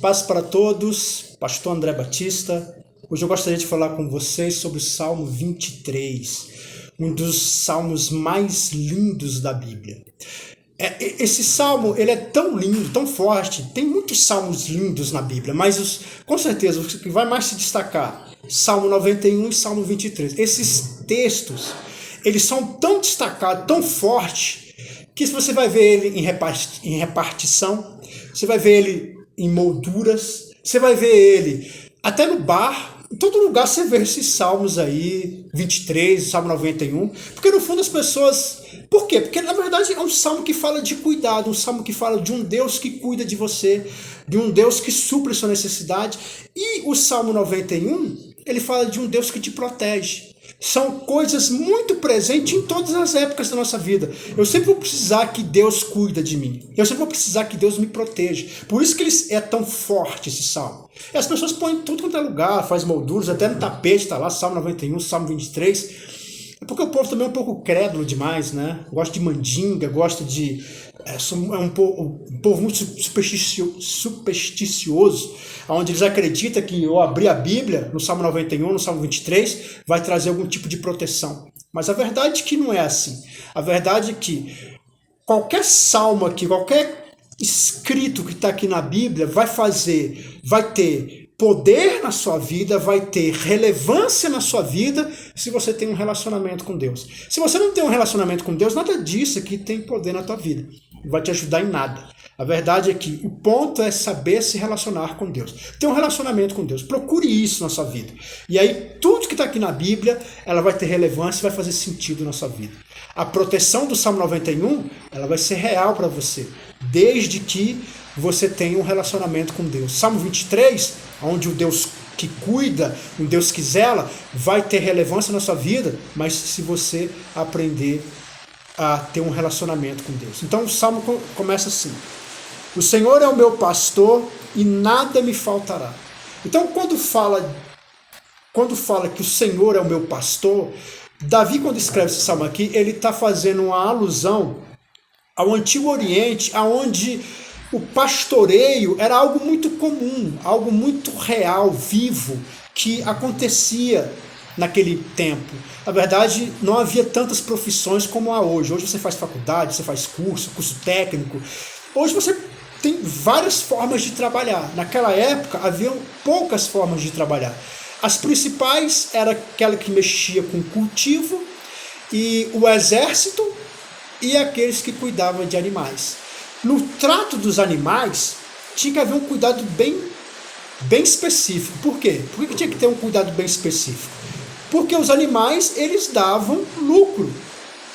Paz para todos, Pastor André Batista. Hoje eu gostaria de falar com vocês sobre o Salmo 23, um dos salmos mais lindos da Bíblia. Esse salmo ele é tão lindo, tão forte, tem muitos salmos lindos na Bíblia, mas com certeza o que vai mais se destacar, Salmo 91 e Salmo 23. Esses textos, eles são tão destacados, tão fortes, que você vai ver ele em repartição, você vai ver ele em molduras, você vai ver ele até no bar, em todo lugar você vê esses salmos aí, 23, Salmo 91, porque no fundo as pessoas... Por quê? Porque na verdade é um salmo que fala de cuidado, um salmo que fala de um Deus que cuida de você, de um Deus que supre sua necessidade, e o Salmo 91, ele fala de um Deus que te protege. São coisas muito presentes em todas as épocas da nossa vida. Eu sempre vou precisar que Deus cuida de mim. Eu sempre vou precisar que Deus me proteja. Por isso que ele é tão forte, esse salmo. E as pessoas põem em tudo quanto é lugar, faz molduras, até no tapete está lá, Salmo 91, Salmo 23. É porque o povo também é um pouco crédulo demais, né? Gosta de mandinga, gosta de... um povo muito supersticioso, onde eles acreditam que eu abrir a Bíblia no Salmo 91, no Salmo 23, vai trazer algum tipo de proteção. Mas a verdade é que não é assim. A verdade é que qualquer salmo aqui, qualquer escrito que está aqui na Bíblia vai ter poder na sua vida, vai ter relevância na sua vida se você tem um relacionamento com Deus. Se você não tem um relacionamento com Deus, nada disso aqui tem poder na tua vida. Não vai te ajudar em nada. A verdade é que o ponto é saber se relacionar com Deus. Ter um relacionamento com Deus. Procure isso na sua vida. E aí, tudo que está aqui na Bíblia, ela vai ter relevância e vai fazer sentido na sua vida. A proteção do Salmo 91, ela vai ser real para você, desde que você tenha um relacionamento com Deus. Salmo 23, onde o Deus que cuida, um Deus que zela, vai ter relevância na sua vida, mas se você aprender a ter um relacionamento com Deus. Então o Salmo começa assim: o Senhor é o meu pastor e nada me faltará. Então quando fala que o Senhor é o meu pastor, Davi, quando escreve esse salmo aqui, ele está fazendo uma alusão ao Antigo Oriente, onde o pastoreio era algo muito comum, algo muito real, vivo, que acontecia naquele tempo. Na verdade, não havia tantas profissões como há hoje. Hoje você faz faculdade, você faz curso técnico. Hoje você tem várias formas de trabalhar. Naquela época, haviam poucas formas de trabalhar. As principais era aquela que mexia com cultivo, e o exército, e aqueles que cuidavam de animais. No trato dos animais, tinha que haver um cuidado bem específico. Por quê? Por que tinha que ter um cuidado bem específico? Porque os animais, eles davam lucro.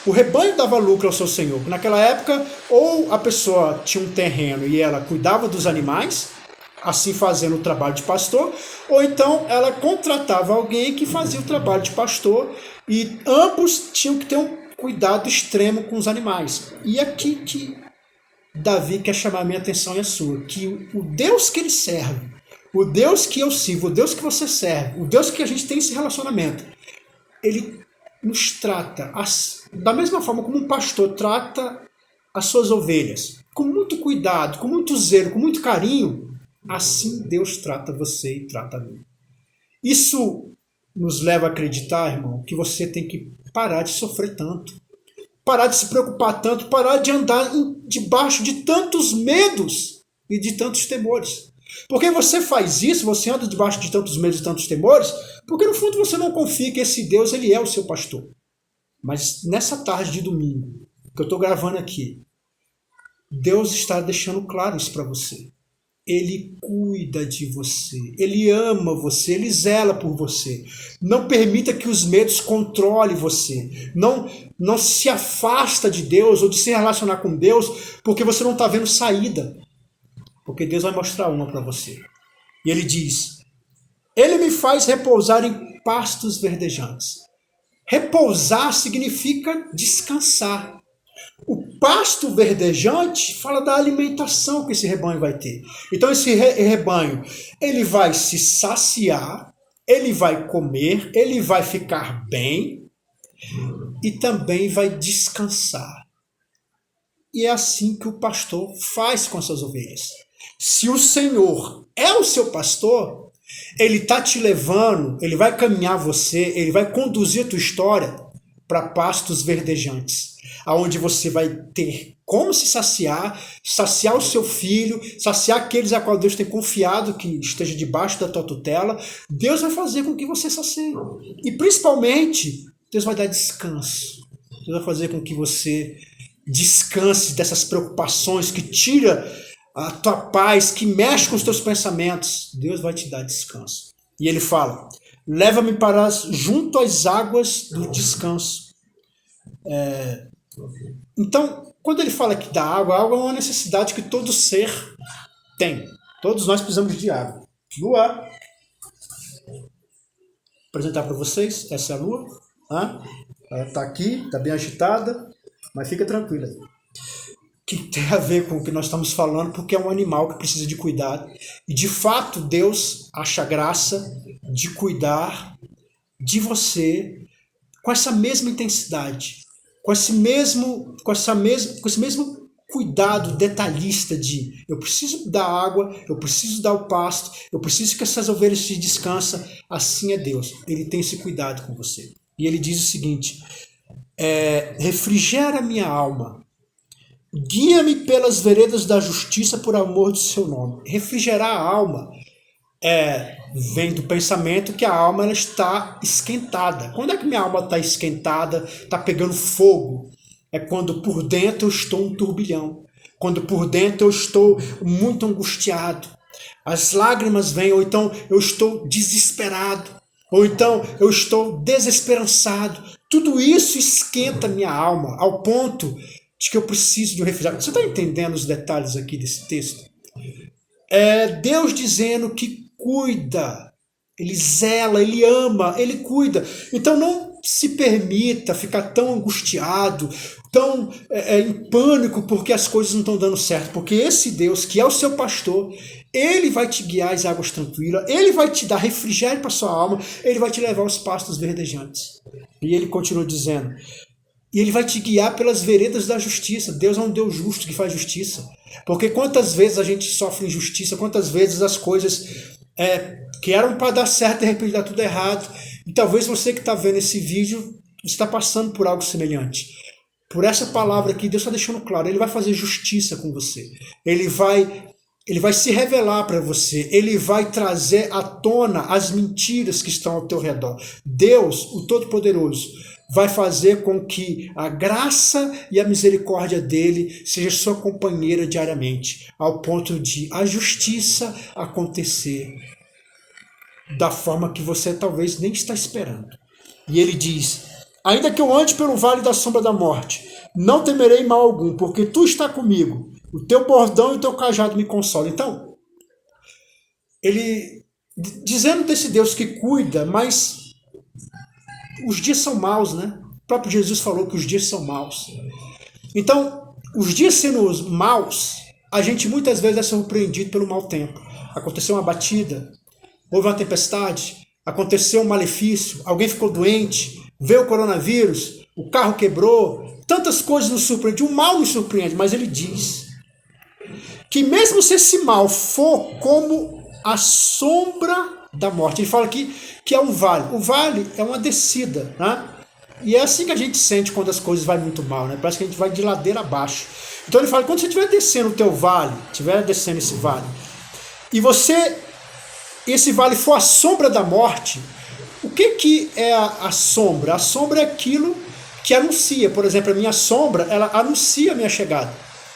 O rebanho dava lucro ao seu senhor. Naquela época, ou a pessoa tinha um terreno e ela cuidava dos animais, assim fazendo o trabalho de pastor, ou então ela contratava alguém que fazia o trabalho de pastor, e ambos tinham que ter um cuidado extremo com os animais. E aqui que Davi quer chamar a minha atenção e a sua, que o Deus que ele serve, o Deus que eu sirvo, o Deus que você serve, o Deus que a gente tem esse relacionamento, ele nos trata da mesma forma como um pastor trata as suas ovelhas, com muito cuidado, com muito zelo, com muito carinho. Assim Deus trata você e trata a mim. Isso nos leva a acreditar, irmão, que você tem que parar de sofrer tanto, parar de se preocupar tanto, parar de andar debaixo de tantos medos e de tantos temores. Porque você faz isso, você anda debaixo de tantos medos e tantos temores, porque no fundo você não confia que esse Deus, ele é o seu pastor. Mas nessa tarde de domingo, que eu estou gravando aqui, Deus está deixando claro isso para você. Ele cuida de você, ele ama você, ele zela por você. Não permita que os medos controlem você. Não se afasta de Deus ou de se relacionar com Deus porque você não está vendo saída. Porque Deus vai mostrar uma para você. E ele diz: ele me faz repousar em pastos verdejantes. Repousar significa descansar. O pasto verdejante fala da alimentação que esse rebanho vai ter. Então esse rebanho, ele vai se saciar, ele vai comer, ele vai ficar bem e também vai descansar. E é assim que o pastor faz com as suas ovelhas. Se o Senhor é o seu pastor, ele está te levando, ele vai caminhar você, ele vai conduzir a tua história para pastos verdejantes, aonde você vai ter como se saciar, saciar o seu filho, saciar aqueles a qual Deus tem confiado que esteja debaixo da tua tutela. Deus vai fazer com que você sacie. E principalmente, Deus vai dar descanso. Deus vai fazer com que você descanse dessas preocupações que tira a tua paz, que mexe com os teus pensamentos. Deus vai te dar descanso. E ele fala, leva-me para junto às águas do descanso. Então, quando ele fala aqui da água, a água é uma necessidade que todo ser tem. Todos nós precisamos de água. Lua. Vou apresentar para vocês, essa é a lua. Ela está aqui, está bem agitada, mas fica tranquila. Que tem a ver com o que nós estamos falando, porque é um animal que precisa de cuidado. E de fato, Deus acha graça de cuidar de você com essa mesma intensidade, com esse mesmo cuidado detalhista de eu preciso dar água, eu preciso dar o pasto, eu preciso que essas ovelhas se descansem. Assim é Deus. Ele tem esse cuidado com você. E ele diz o seguinte, refrigera minha alma, guia-me pelas veredas da justiça por amor do seu nome. Refrigerar a alma vem do pensamento que a alma ela está esquentada. Quando é que minha alma está esquentada, está pegando fogo? É quando por dentro eu estou um turbilhão. Quando por dentro eu estou muito angustiado. As lágrimas vêm, ou então eu estou desesperado. Ou então eu estou desesperançado. Tudo isso esquenta minha alma ao ponto de que eu preciso de um refrigério. Você está entendendo os detalhes aqui desse texto? É Deus dizendo que cuida, ele zela, ele ama, ele cuida. Então não se permita ficar tão angustiado, tão em pânico porque as coisas não estão dando certo. Porque esse Deus, que é o seu pastor, ele vai te guiar às águas tranquilas, ele vai te dar refrigério para sua alma, ele vai te levar aos pastos verdejantes. E ele continua dizendo, e ele vai te guiar pelas veredas da justiça. Deus é um Deus justo que faz justiça. Porque quantas vezes a gente sofre injustiça, quantas vezes as coisas que eram para dar certo, de repente dá tudo errado. E talvez você que está vendo esse vídeo está passando por algo semelhante. Por essa palavra aqui, Deus está deixando claro, ele vai fazer justiça com você. Ele vai se revelar para você, ele vai trazer à tona as mentiras que estão ao teu redor. Deus, o Todo-Poderoso, vai fazer com que a graça e a misericórdia dele seja sua companheira diariamente, ao ponto de a justiça acontecer da forma que você talvez nem está esperando. E ele diz, ainda que eu ande pelo vale da sombra da morte, não temerei mal algum, porque tu está comigo, o teu bordão e o teu cajado me consolam. Então, ele dizendo desse Deus que cuida, mas os dias são maus, né? O próprio Jesus falou que os dias são maus. Então, os dias sendo maus, a gente muitas vezes é surpreendido pelo mau tempo. Aconteceu uma batida, houve uma tempestade, aconteceu um malefício, alguém ficou doente, veio o coronavírus, o carro quebrou, tantas coisas nos surpreendem. O mal nos surpreende, mas ele diz que mesmo se esse mal for como a sombra da morte, ele fala aqui que é um vale. O vale é uma descida, né? E é assim que a gente sente quando as coisas vão muito mal, né? Parece que a gente vai de ladeira abaixo. Então ele fala, quando você estiver descendo o teu vale, estiver descendo esse vale, e esse vale for a sombra da morte, o que é a sombra? A sombra é aquilo que anuncia. Por exemplo, a minha sombra, ela anuncia a minha chegada.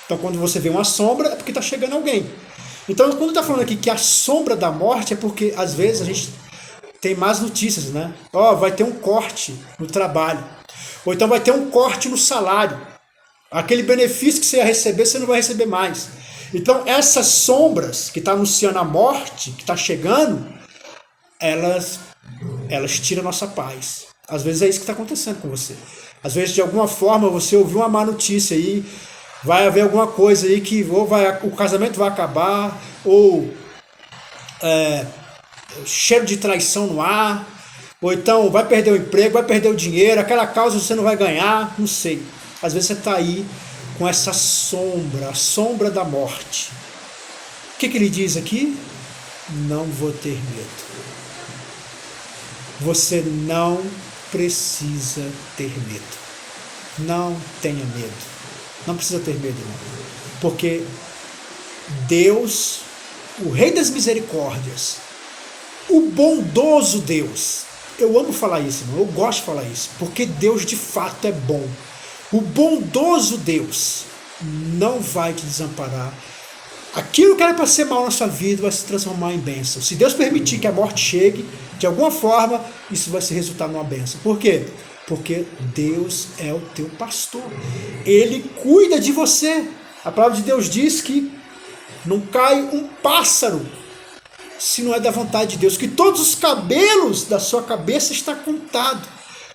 Então quando você vê uma sombra, é porque está chegando alguém. Então quando está falando aqui que a sombra da morte, é porque às vezes a gente tem más notícias, né? Vai ter um corte no trabalho. Ou então vai ter um corte no salário. Aquele benefício que você ia receber, você não vai receber mais. Então essas sombras que estão anunciando a morte, que está chegando, elas tiram a nossa paz. Às vezes é isso que está acontecendo com você. Às vezes, de alguma forma, você ouviu uma má notícia aí, vai haver alguma coisa aí que ou o casamento vai acabar, ou cheiro de traição no ar, ou então vai perder o emprego, vai perder o dinheiro, aquela causa você não vai ganhar, não sei. Às vezes você está aí com essa sombra, a sombra da morte. que ele diz aqui? Não vou ter medo. Você não precisa ter medo. Não tenha medo. Não precisa ter medo, não. Porque Deus, o Rei das Misericórdias, o bondoso Deus, eu amo falar isso, irmão, eu gosto de falar isso, porque Deus de fato é bom. O bondoso Deus não vai te desamparar. Aquilo que era para ser mal na sua vida vai se transformar em bênção. Se Deus permitir que a morte chegue, de alguma forma, isso vai se resultar numa bênção. Por quê? Porque Deus é o teu pastor. Ele cuida de você. A palavra de Deus diz que não cai um pássaro se não é da vontade de Deus, que todos os cabelos da sua cabeça estão contados.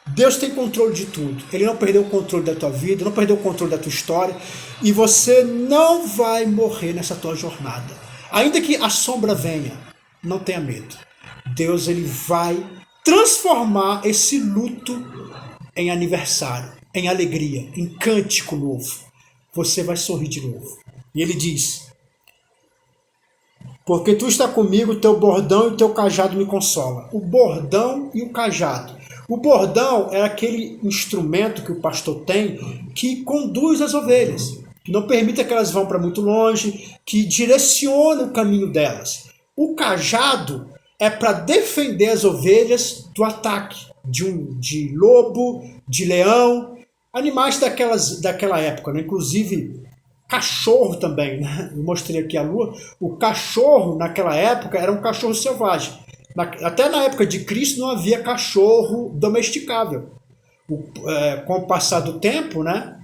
Deus tem controle de tudo. Ele não perdeu o controle da tua vida, não perdeu o controle da tua história, e você não vai morrer nessa tua jornada. Ainda que a sombra venha, não tenha medo. Deus, ele vai transformar esse luto em aniversário, em alegria, em cântico novo. Você vai sorrir de novo. E ele diz: porque tu está comigo, o teu bordão e o teu cajado me consola. O bordão e o cajado. O bordão é aquele instrumento que o pastor tem que conduz as ovelhas, que não permite que elas vão para muito longe, que direciona o caminho delas. O cajado é para defender as ovelhas do ataque de lobo, de leão, animais daquela época, né? Inclusive cachorro também, né? Eu mostrei aqui a lua. O cachorro naquela época era um cachorro selvagem. Até na época de Cristo não havia cachorro domesticável. Com o passar do tempo, né,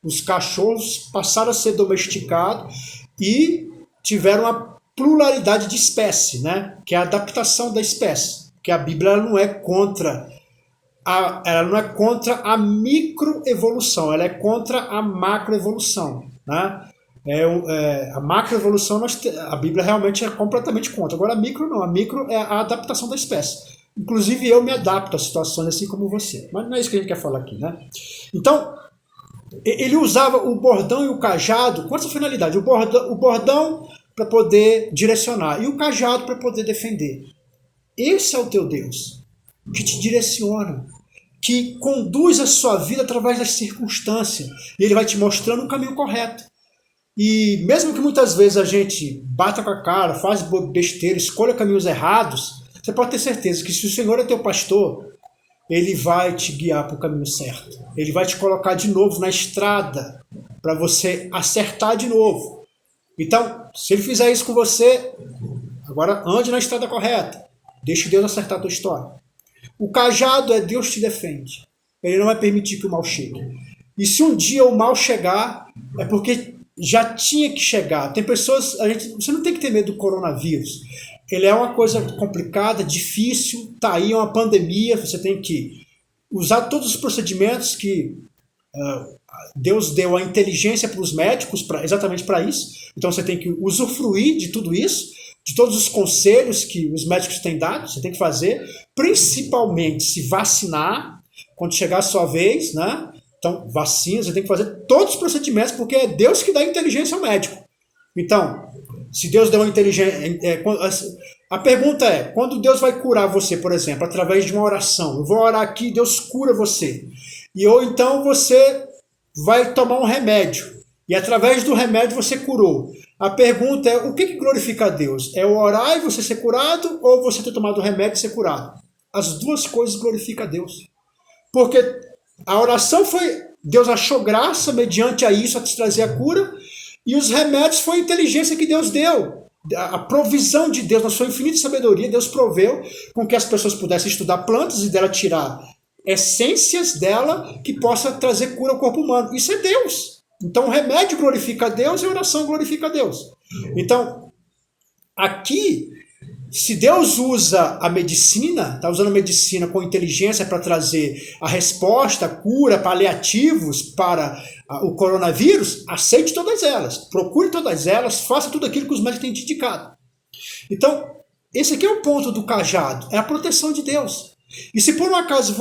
os cachorros passaram a ser domesticados e tiveram uma pluralidade de espécie, né, que é a adaptação da espécie. Que a Bíblia ela não é contra a microevolução, ela é contra a macroevolução, né? A macroevolução, a Bíblia realmente é completamente contra. Agora a micro não, a micro é a adaptação da espécie. Inclusive eu me adapto a situações assim como você. Mas não é isso que a gente quer falar aqui, né? Então, ele usava o bordão e o cajado com essa finalidade. O bordão para poder direcionar e o cajado para poder defender. Esse é o teu Deus, que te direciona, que conduz a sua vida através das circunstâncias. E ele vai te mostrando o caminho correto. E mesmo que muitas vezes a gente bata com a cara, faz besteira, escolha caminhos errados, você pode ter certeza que se o Senhor é teu pastor, ele vai te guiar para o caminho certo. Ele vai te colocar de novo na estrada para você acertar de novo. Então, se ele fizer isso com você, agora ande na estrada correta. Deixe Deus acertar a tua história. O cajado é Deus te defende. Ele não vai permitir que o mal chegue. E se um dia o mal chegar, é porque já tinha que chegar. Tem pessoas, você não tem que ter medo do coronavírus. Ele é uma coisa complicada, difícil, tá aí uma pandemia, você tem que usar todos os procedimentos que Deus deu a inteligência para os médicos exatamente para isso. Então você tem que usufruir de tudo isso, de todos os conselhos que os médicos têm dado, você tem que fazer, principalmente se vacinar quando chegar a sua vez, né? Então, vacina, você tem que fazer todos os procedimentos, porque é Deus que dá inteligência ao médico. Então, se Deus deu uma inteligência... A pergunta é, quando Deus vai curar você, por exemplo, através de uma oração, eu vou orar aqui, Deus cura você. Ou então você vai tomar um remédio, e através do remédio você curou. A pergunta é, o que glorifica a Deus? É o orar e você ser curado, ou você ter tomado o remédio e ser curado? As duas coisas glorificam a Deus. Porque a oração foi, Deus achou graça mediante a isso a te trazer a cura, e os remédios foi a inteligência que Deus deu. A provisão de Deus, na sua infinita sabedoria, Deus proveu com que as pessoas pudessem estudar plantas e dela tirar essências dela que possa trazer cura ao corpo humano. Isso é Deus. Então o remédio glorifica a Deus e a oração glorifica a Deus. Então, aqui, se Deus usa a medicina, está usando a medicina com inteligência para trazer a resposta, a cura, paliativos para o coronavírus, aceite todas elas, procure todas elas, faça tudo aquilo que os médicos têm te indicado. Então, esse aqui é o ponto do cajado, é a proteção de Deus. E se por um acaso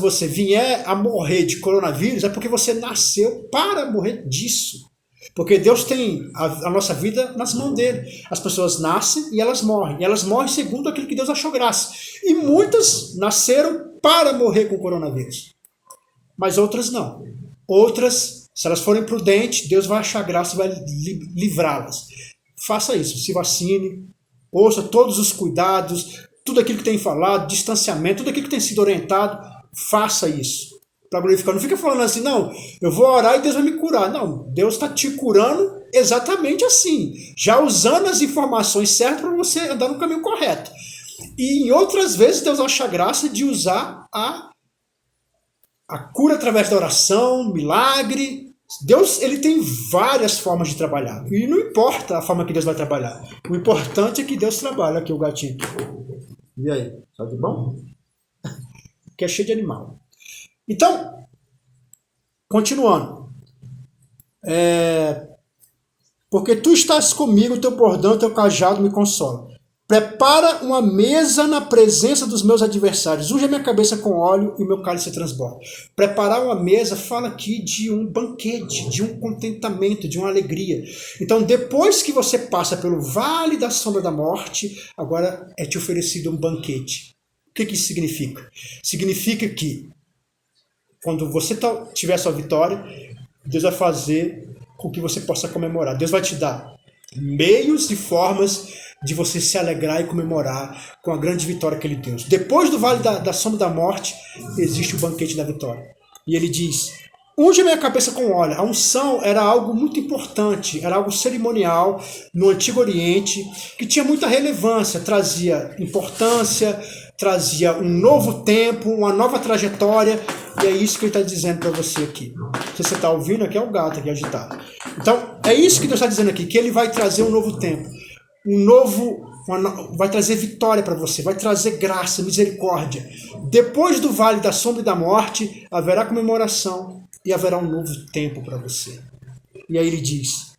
você vier a morrer de coronavírus, é porque você nasceu para morrer disso. Porque Deus tem a nossa vida nas mãos dele. As pessoas nascem e elas morrem. E elas morrem segundo aquilo que Deus achou graça. E muitas nasceram para morrer com o coronavírus. Mas outras não. Outras, se elas forem prudentes, Deus vai achar graça e vai livrá-las. Faça isso, se vacine, ouça todos os cuidados, tudo aquilo que tem falado, distanciamento, tudo aquilo que tem sido orientado, faça isso. Para glorificar. Não fica falando assim, não, eu vou orar e Deus vai me curar. Não, Deus está te curando exatamente assim, já usando as informações certas para você andar no caminho correto. E em outras vezes Deus acha graça de usar a cura através da oração, milagre. Deus, ele tem várias formas de trabalhar. E não importa a forma que Deus vai trabalhar. O importante é que Deus trabalha. Aqui o gatinho. E aí? Tá de bom? Que é cheio de animal. Então, continuando. Porque tu estás comigo, teu bordão, teu cajado me consola. Prepara uma mesa na presença dos meus adversários. Unge a minha cabeça com óleo e o meu cálice transborda. Preparar uma mesa fala aqui de um banquete, de um contentamento, de uma alegria. Então, depois que você passa pelo vale da sombra da morte, agora é te oferecido um banquete. O que isso significa? Significa que quando você tiver a sua vitória, Deus vai fazer com que você possa comemorar. Deus vai te dar meios e formas de você se alegrar e comemorar com a grande vitória que ele deu. Depois do vale da sombra da morte, existe o banquete da vitória. E ele diz, unge minha cabeça com óleo. A unção era algo muito importante, era algo cerimonial no Antigo Oriente, que tinha muita relevância, trazia importância, trazia um novo tempo, uma nova trajetória, e é isso que ele está dizendo para você aqui. Se você está ouvindo, aqui é o gato aqui agitado. Então, é isso que Deus está dizendo aqui, que ele vai trazer um novo tempo. Vai trazer vitória para você, vai trazer graça, misericórdia. Depois do vale da sombra e da morte, haverá comemoração e haverá um novo tempo para você. E aí ele diz,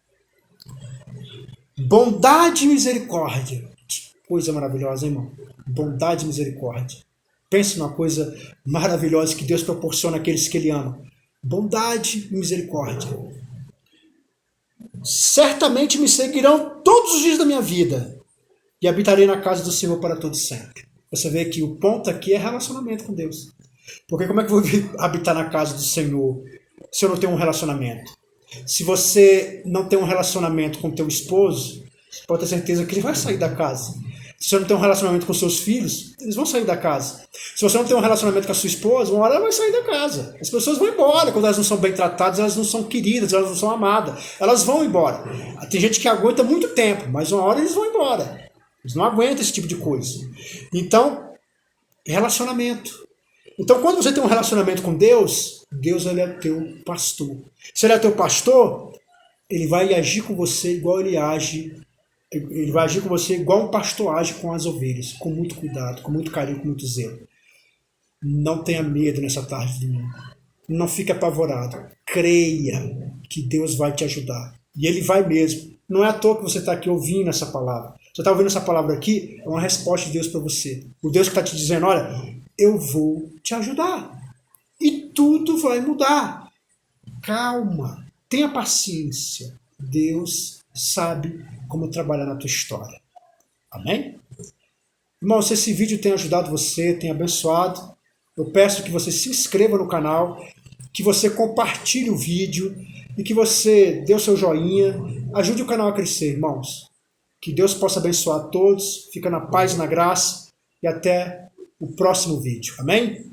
bondade e misericórdia. Que coisa maravilhosa, hein, irmão? Bondade e misericórdia. Pense numa coisa maravilhosa que Deus proporciona àqueles que ele ama. Bondade e misericórdia. Certamente me seguirão todos os dias da minha vida e habitarei na casa do Senhor para todo sempre. Você vê que o ponto aqui é relacionamento com Deus. Porque como é que eu vou habitar na casa do Senhor se eu não tenho um relacionamento? Se você não tem um relacionamento com teu esposo, você pode ter certeza que ele vai sair da casa. Se você não tem um relacionamento com seus filhos, eles vão sair da casa. Se você não tem um relacionamento com a sua esposa, uma hora ela vai sair da casa. As pessoas vão embora quando elas não são bem tratadas, elas não são queridas, elas não são amadas. Elas vão embora. Tem gente que aguenta muito tempo, mas uma hora eles vão embora. Eles não aguentam esse tipo de coisa. Então, relacionamento. Então, quando você tem um relacionamento com Deus, Deus ele é teu pastor. Se ele é teu pastor, ele vai agir com você igual ele age. Ele vai agir com você igual um pastor age com as ovelhas, com muito cuidado, com muito carinho, com muito zelo. Não tenha medo nessa tarde de domingo. Não fique apavorado. Creia que Deus vai te ajudar. E Ele vai mesmo. Não é à toa que você está aqui ouvindo essa palavra. Você está ouvindo essa palavra aqui, é uma resposta de Deus para você. O Deus que está te dizendo, olha, eu vou te ajudar. E tudo vai mudar. Calma. Tenha paciência. Deus sabe como trabalhar na tua história. Amém? Irmão, se esse vídeo tem ajudado você, tem abençoado, eu peço que você se inscreva no canal, que você compartilhe o vídeo e que você dê o seu joinha, ajude o canal a crescer, irmãos. Que Deus possa abençoar a todos, fica na paz e na graça e até o próximo vídeo. Amém?